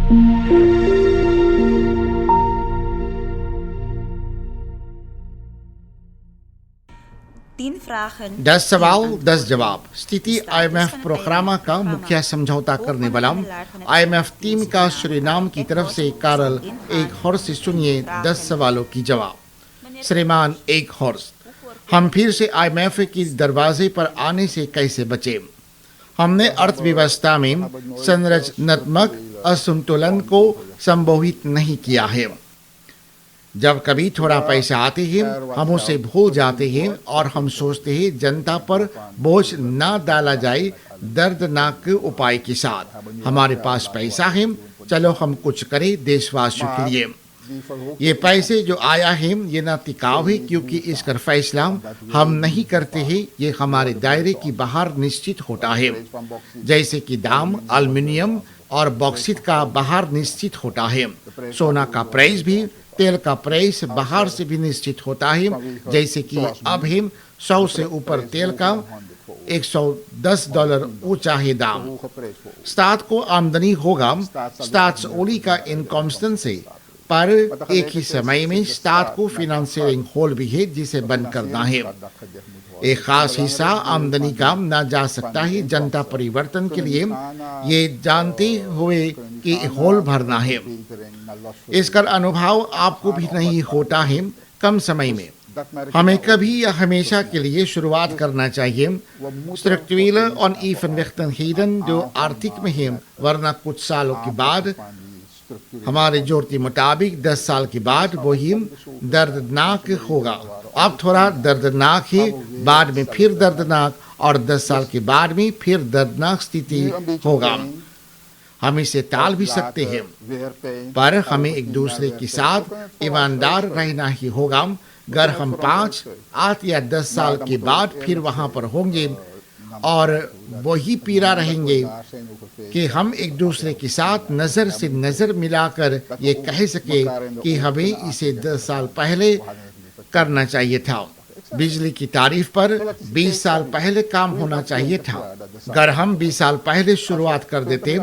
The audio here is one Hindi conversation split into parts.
10 सवाल 10 जवाब। स्थिति आईएमएफ प्रोग्रामा का मुख्य समझौता करने वाला आईएमएफ टीम का सूरीनाम की तरफ से कारल एक हॉर्स से सुनिए 10 सवालों की जवाब। श्रीमान एक हॉर्स, हम फिर से आईएमएफ की दरवाजे पर आने से कैसे बचे? हमने अर्थव्यवस्था में संरचनात्मक असंतुलन को संबोधित नहीं किया है। जब कभी थोड़ा पैसा आते हैं हम उसे भूल जाते हैं और हम सोचते हैं जनता पर बोझ ना डाला जाए। दर्दनाक उपाय के साथ हमारे पास पैसा है, चलो हम कुछ करें देशवासियों के लिए। ये पैसे जो आया है ये ना टिकाऊ है, क्योंकि इसका फैसला हम नहीं करते हैं, ये हमारे दायरे की बाहर निश्चित होता है। जैसे कि दाम एल्युमिनियम और बॉक्सिट का बाहर निश्चित होता है, सोना का प्राइस भी, तेल का प्राइस बाहर से भी निश्चित होता है। जैसे कि अब हम 100 से ऊपर तेल का $110 ऊंचा है दाम। स्टार्ट को आमदनी होगा स्टार्ट ओली का इनकम से, पर एक ही समय में स्टार्ट को फिनेंशियरिंग होल भी है जिसे बंद करना है। एक खास हिस्सा आमदनी का ना जा सकता है जनता परिवर्तन के लिए, ये जानते हुए कि होल भरना है। इसका अनुभव आपको भी नहीं होता है कम समय में। हमें कभी या हमेशा के लिए शुरुआत करना चाहिए स्ट्रक्चरल और इफेक्टन जो आर्थिक में है, वरना कुछ सालों के बाद हमारे जोर के मुताबिक 10 साल के बाद वही दर्दनाक होगा। अब थोड़ा दर्दनाक है, बाद में फिर दर्दनाक, और 10 साल के बाद में फिर दर्दनाक स्थिति होगा। हम इसे टाल भी सकते हैं, पर हमें एक दूसरे के साथ ईमानदार रहना ही होगा। अगर हम 5, 8 या 10 साल के बाद फिर वहां पर होंगे और वही पीड़ा रहेंगे कि हम एक दूसरे के साथ नजर से नजर मिलाकर ये कह सके कि हमें इसे 10 साल पहले करना चाहिए था। बिजली की तारीफ पर 20 साल पहले काम होना चाहिए था। अगर हम 20 साल पहले शुरुआत कर देते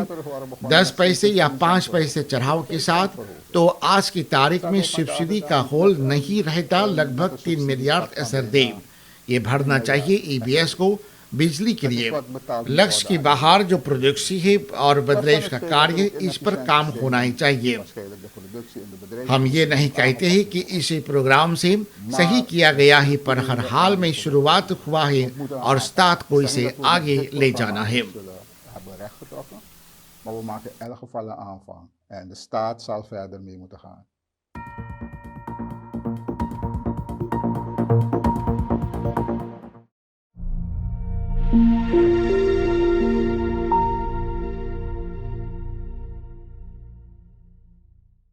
10 पैसे या 5 पैसे चढ़ाव के साथ, तो आज की तारीख में सब्सिडी का होल नहीं रहता लगभग 3 मिलियन असरदे। ये भरना चाहिए ईबीएस को बिजली के लिए। लक्ष्य की बाहर जो प्रोजेक्सी है और बदलाव का कार्य, इस पर काम होना ही चाहिए। हम ये नहीं कहते हैं कि इसे प्रोग्राम से सही किया गया है, पर हर हाल में शुरुआत हुआ है और स्टार्ट को इसे आगे ले जाना है। Maar we maken in elk geval een aanvang en de staat zal verder mee moeten gaan.